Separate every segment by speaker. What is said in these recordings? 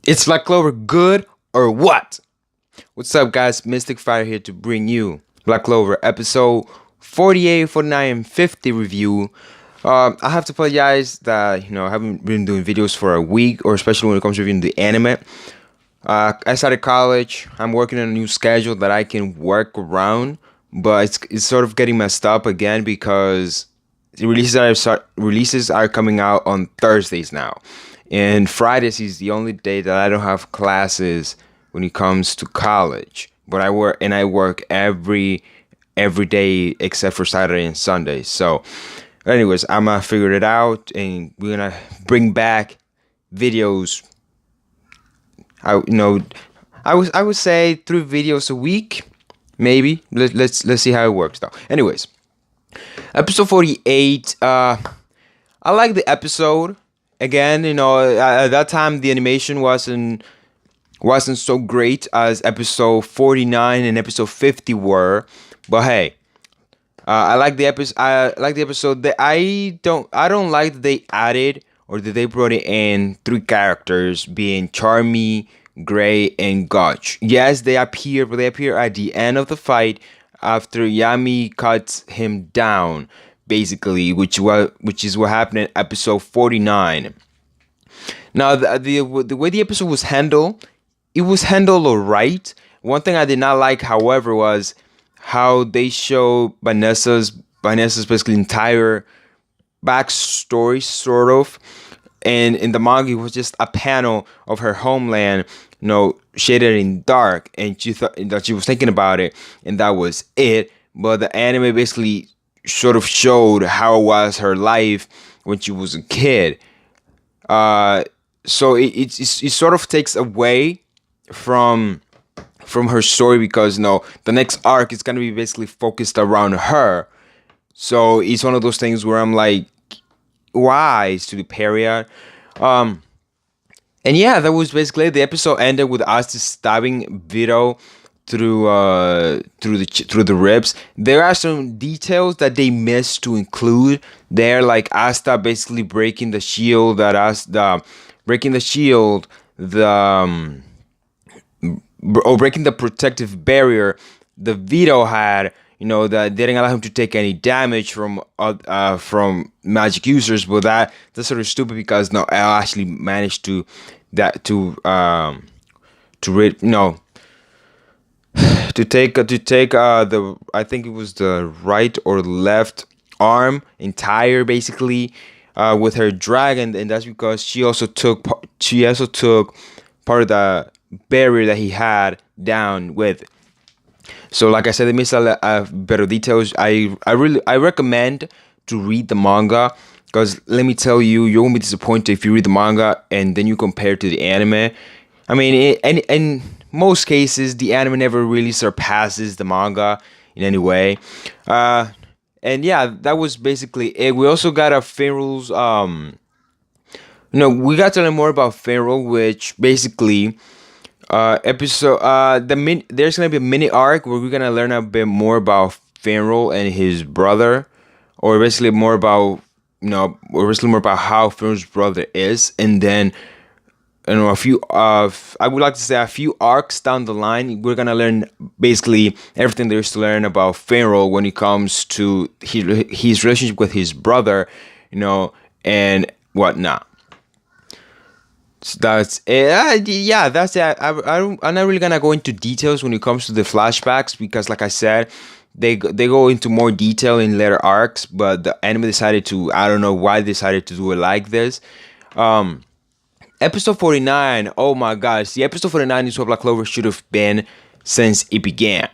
Speaker 1: It's Black Clover good or what? What's up, guys? Mystic Fire here to bring you Black Clover episode 48, 49, and 50 review. I have to apologize that I haven't been doing videos for a week, or especially when it comes to reviewing the anime. I started college. I'm working on a new schedule that I can work around, but it's sort of getting messed up again because the releases are coming out on Thursdays now, and Fridays is the only day that I don't have classes when it comes to college. But I work every day except for Saturday and Sunday. So, anyways, I'm gonna figure it out, and we're gonna bring back videos. I would say 3 videos a week, maybe. Let's see how it works though. Anyways. Episode 48, I like the episode. Again, at that time the animation wasn't so great as episode 49 and episode 50 were. But hey, I like the episode. I like the episode. That I don't like that they added or that they brought in 3 characters, being Charmy, Gray, and Gotch. Yes, they appear, but they appear at the end of the fight after Yami cuts him down, basically, which is what happened in episode 49. Now, the way the episode was handled, it was handled alright. One thing I did not like, however, was how they show Vanessa's basically entire backstory, sort of. And in the manga, it was just a panel of her homeland, shaded in dark, and she thought that she was thinking about it, and that was it. But the anime basically sort of showed how it was her life when she was a kid. So it sort of takes away from her story, because the next arc is gonna be basically focused around her. So it's one of those things where I'm like, why to the period? And yeah, that was basically it. The episode ended with Asta stabbing Vito through the ribs. There are some details that they missed to include there, like Asta basically breaking the shield breaking the protective barrier the Vito had. That didn't allow him to take any damage from magic users, but that's sort of stupid, because L actually managed to take the, I think it was the right or left arm entire, basically, with her dragon, and that's because she also took part of the barrier that he had down with. So, like I said, they missed a lot of better details. I recommend to read the manga, because let me tell you, you won't be disappointed if you read the manga and then you compare it to the anime. I mean, in most cases, the anime never really surpasses the manga in any way. And yeah, that was basically it. We also got a Finrul's. We got to learn more about Finrul, which basically. There's gonna be a mini arc where we're gonna learn a bit more about Finrul and his brother, or basically more about how Finrul's brother is, and then a few I would like to say a few arcs down the line, we're gonna learn basically everything there is to learn about Finrul when it comes to his relationship with his brother, and whatnot. So that's it. Yeah, that's it. I'm not really gonna go into details when it comes to the flashbacks, because, like I said, they go into more detail in later arcs. But the anime decided to, I don't know why they decided to do it like this. Episode 49. Oh my gosh, the episode 49 is what Black Clover should have been since it began.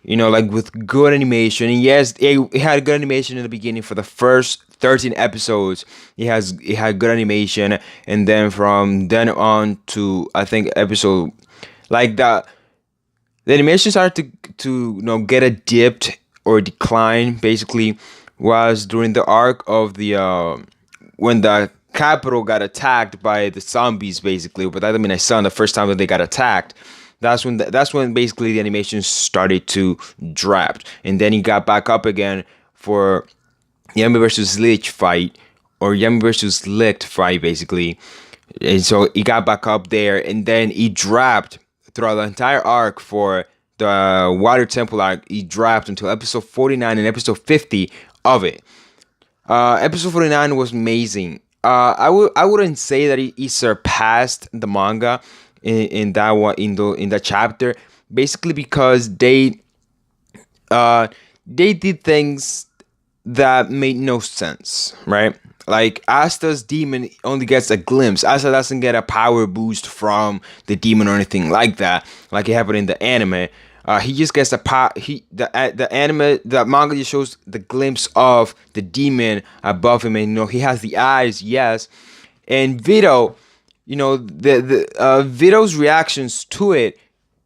Speaker 1: Like with good animation. And yes, it had good animation in the beginning for the first 13 episodes. It had good animation, and then from then on to, I think, episode like that, the animation started to get a dip or decline. Basically, was during the arc of the when the capital got attacked by the zombies. Basically, but I mean, I saw the first time that they got attacked. That's when basically the animation started to drop, and then he got back up again for Yami versus Lich fight, or Yami versus Licht fight, basically, And so he got back up there, and then he dropped throughout the entire arc for the Water Temple arc. He dropped until episode 49 and episode 50 of it. Episode 49 was amazing. I wouldn't say that he surpassed the manga in that one in that chapter, basically because they did things that made no sense, right? Like Asta's demon only gets a glimpse. Asta doesn't get a power boost from the demon or anything like that, like it happened in the anime. He just gets a the manga just shows the glimpse of the demon above him, and he has the eyes, yes. And Vito, the Vito's reactions to it,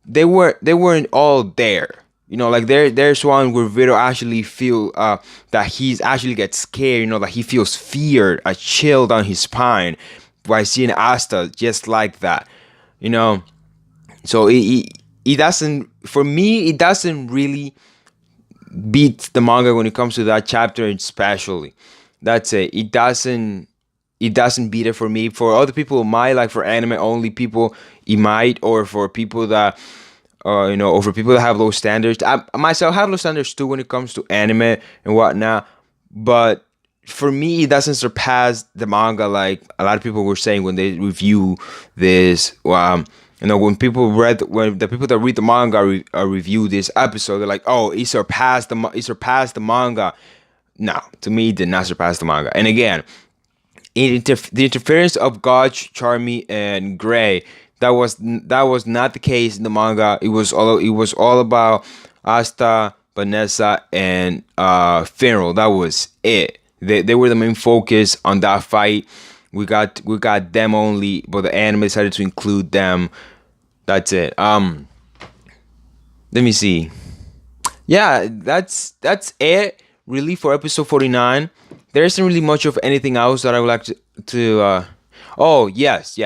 Speaker 1: they weren't all there. Like there's one where Vito actually feel that he's actually gets scared. That he feels fear, a chill down his spine by seeing Asta just like that. So it doesn't, for me, it doesn't really beat the manga when it comes to that chapter, especially. That's it. It doesn't beat it for me. For other people, it might, like for anime only people, it might, or for people that. Or for people that have low standards. I myself have low standards too when it comes to anime and whatnot. But for me, it doesn't surpass the manga like a lot of people were saying when they review this. When the people that read the manga review this episode, they're like, "Oh, it surpassed the manga." No, to me, it did not surpass the manga. And again, the interference of Gotch, Charmy, and Gray. That was not the case in the manga. It was all about Asta, Vanessa, and Finral. That was it. They were the main focus on that fight. We got them only, but the anime decided to include them. That's it. Let me see. Yeah, that's it really for episode 49. There isn't really much of anything else that I would like to oh, yes.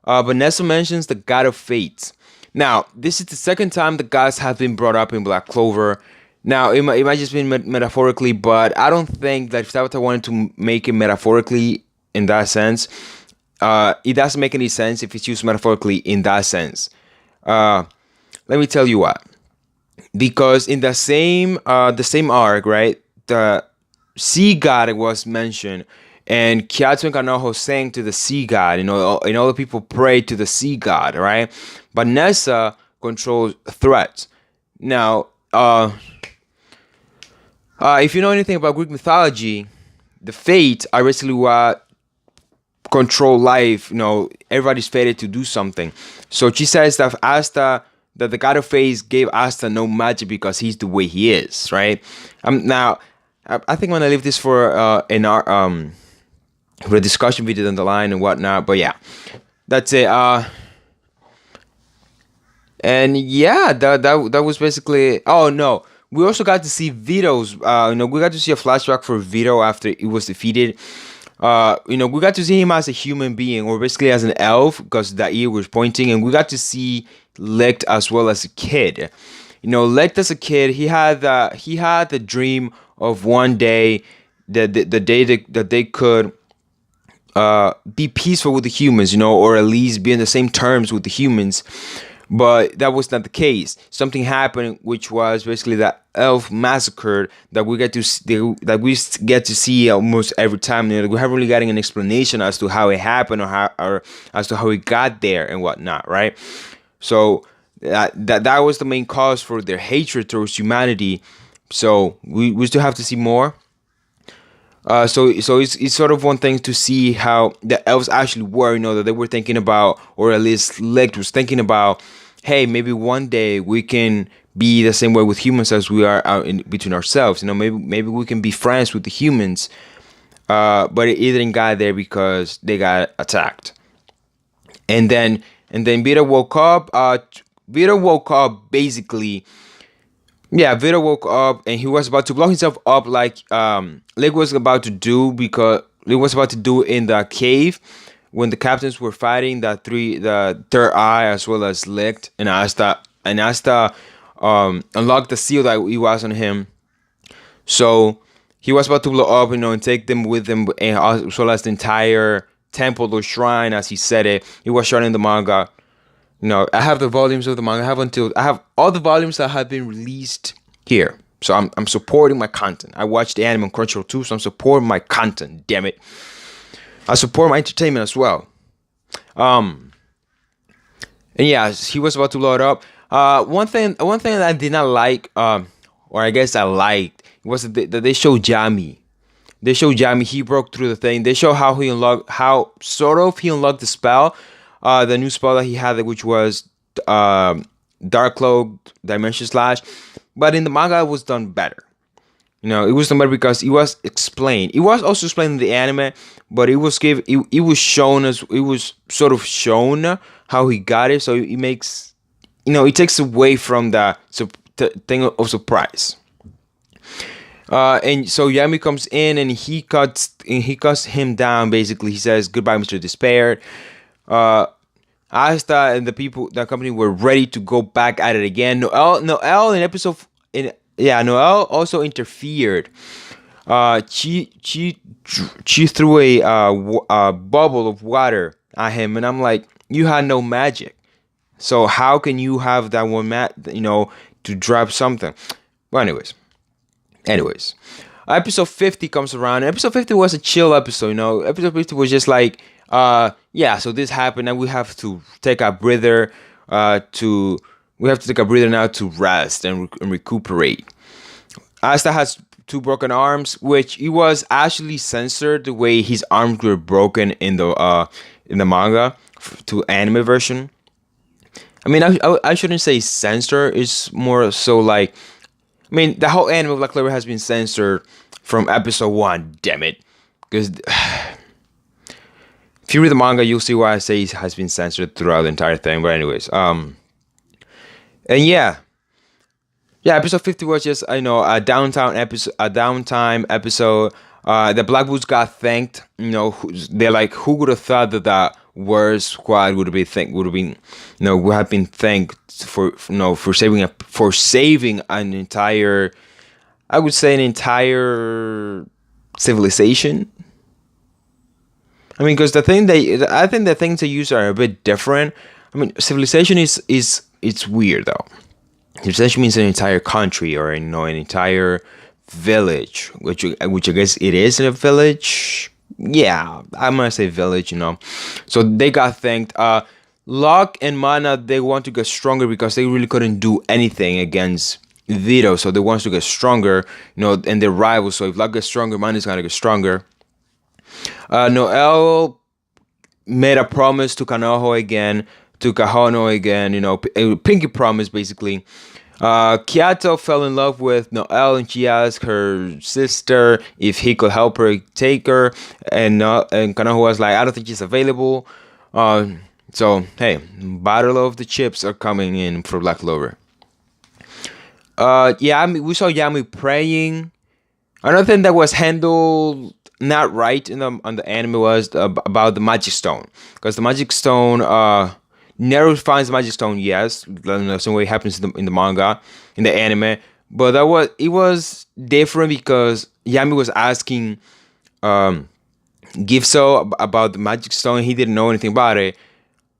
Speaker 1: Vanessa mentions the God of Fate. Now, this is the second time the gods have been brought up in Black Clover. Now, it might just be metaphorically, but I don't think that if Tabata wanted to make it metaphorically in that sense, it doesn't make any sense if it's used metaphorically in that sense. Let me tell you what. Because in the same arc, right, the sea god was mentioned. And Kyatsu and Kanoho sang to the sea god, and all the people pray to the sea god, right? But Nessa controls threats. Now, if you know anything about Greek mythology, the Fates are basically what control life. Everybody's fated to do something. So she says that that the god of Fate gave Asta no magic because he's the way he is, right? Now, I think I'm gonna leave this for for a discussion video down the line and whatnot, but yeah, that's it. And yeah, that was basically. Oh no, we also got to see Vito's. We got to see a flashback for Vito after he was defeated. We got to see him as a human being, or basically as an elf, because that ear was pointing, and we got to see Licht as well as a kid. Licht as a kid, he had the dream of one day, the day that they could. Be peaceful with the humans, or at least be on the same terms with the humans. But that was not the case. Something happened, which was basically that elf massacred that we get to see almost every time. We haven't really gotten an explanation as to how it happened or as to how it got there and whatnot, right? So that was the main cause for their hatred towards humanity. So we still have to see more. So it's sort of one thing to see how the elves actually were, that they were thinking about, or at least Licht was thinking about, hey, maybe one day we can be the same way with humans as we are out in between ourselves. Maybe we can be friends with the humans. But it didn't get there because they got attacked. And then Vito woke up. Vito woke up basically. Yeah, Vito woke up and he was about to blow himself up like Licht was about to do in the cave when the captains were fighting the third eye as well as Licht and Asta unlocked the seal that he was on him. So he was about to blow up, and take them with him, as well as the entire temple or shrine, as he said it. It was shown in the manga. I have the volumes of the manga. I have all the volumes that have been released here. So I'm supporting my content. I watch the anime on Crunchyroll too, so I'm supporting my content. Damn it, I support my entertainment as well. And yeah, he was about to load up. One thing that I did not like, or I guess I liked, was that they showed Yami. They showed Yami. He broke through the thing. They show how he unlocked the spell, the new spell that he had, which was Dark Cloak Dimension Slash. But in the manga, it was done better. It was done better because it was explained. It was also explained in the anime, but it was shown how he got it. So it makes, it takes away from the thing of surprise. And so Yami comes in and he cuts him down. Basically, he says goodbye, Mr. Despair. Asta and the company were ready to go back at it again. Noelle also interfered. She threw a bubble of water at him, and I'm like, you had no magic, so how can you have that one to drop something? Well, anyways, episode 50 comes around. And episode 50 was a chill episode. Episode 50 was just like, so this happened, and we have to take a breather. We have to take a breather now to rest and recuperate. Asta has 2 broken arms, which it was actually censored the way his arms were broken in the manga to anime version. I mean, I shouldn't say censor. It's more so like, the whole anime of Black Clover has been censored from episode 1. Damn it, because if you read the manga, you'll see why I say it has been censored throughout the entire thing. But anyways, and yeah, episode 50 was just a downtime episode. The Black Boots got thanked. They're like, who would have thought that Word Squad would have been thanked for saving an entire, I would say, an entire civilization. Because I think the things they use are a bit different. Civilization it's weird though. Civilization means an entire country or an entire village, which I guess it is in a village. Yeah, I'm gonna say village. So they got thanked. Locke and Mana, they want to get stronger because they really couldn't do anything against Vito, so they want to get stronger. And they're rivals. So if Locke gets stronger, Mana's gonna get stronger. Noelle made a promise to Kahono again, a pinky promise basically. Kyato fell in love with Noelle, and she asked her sister if he could help her take her, and Kahono was like, I don't think she's available. So hey, Battle of the Chips are coming in for Black Clover. We saw Yami praying. Another thing that was handled not right on the anime was about the Magic Stone, because the Magic Stone, Naru finds the Magic Stone, yes, the same way it happens in the manga, in the anime, but it was different because Yami was asking Gifso about the Magic Stone. He didn't know anything about it,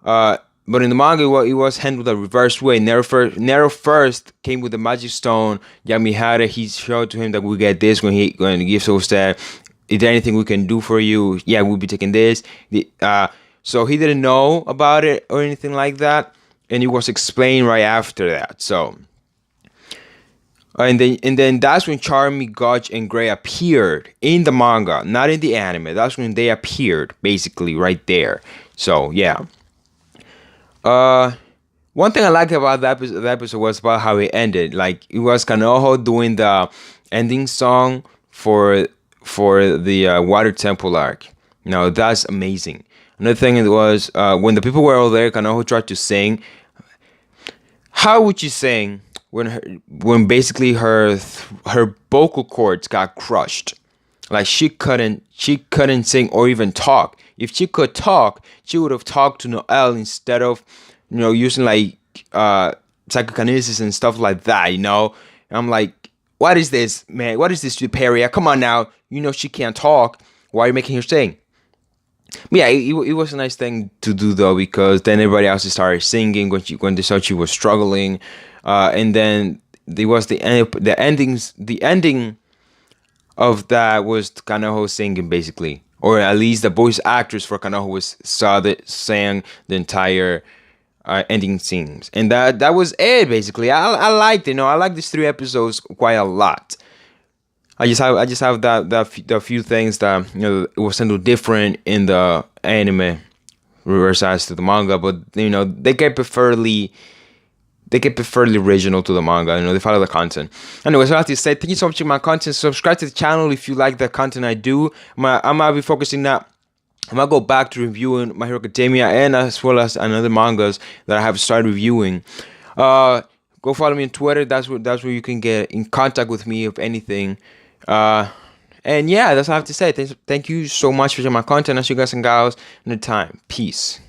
Speaker 1: but in the manga it was handled the reverse way. Naru first came with the Magic Stone. Yami had it. He showed to him that we get this when Gifso said, is there anything we can do for you? Yeah, we'll be taking this. So he didn't know about it or anything like that, and it was explained right after that. So, and then that's when Charmy, Gotch, and Gray appeared in the manga, not in the anime. That's when they appeared, basically right there. So yeah. One thing I liked about that episode was about how it ended. Like, it was Kanoho doing the ending song for the Water Temple arc. That's amazing. Another thing was when the people were all there, Kanoho tried to sing. How would you sing when basically her vocal cords got crushed? Like, she couldn't sing or even talk. If she could talk, she would have talked to Noelle instead of using like psychokinesis and stuff like that. And I'm like, what is this, man? What is this, Peria? Come on now. She can't talk. Why are you making her sing? Yeah, it was a nice thing to do though, because then everybody else started singing when they saw she was struggling, and then there was the ending of that was Kanoho singing basically, or at least the voice actress for Kanoho sang the entire ending scenes, and that was it basically. I liked it. I like these 3 episodes quite a lot. I just have the few things that it was a little different in the anime versus to the manga, but they kept it fairly original to the manga. They follow the content. Anyways, I have to say thank you so much for my content. Subscribe to the channel if you like the content I do. I'm gonna be focusing now. I'm gonna go back to reviewing My Hero Academia and as well as another mangas that I have started reviewing. Go follow me on Twitter. That's where you can get in contact with me if anything. And yeah, that's all I have to say. Thank you so much for my content. I'll see you guys and gals in the time. Peace.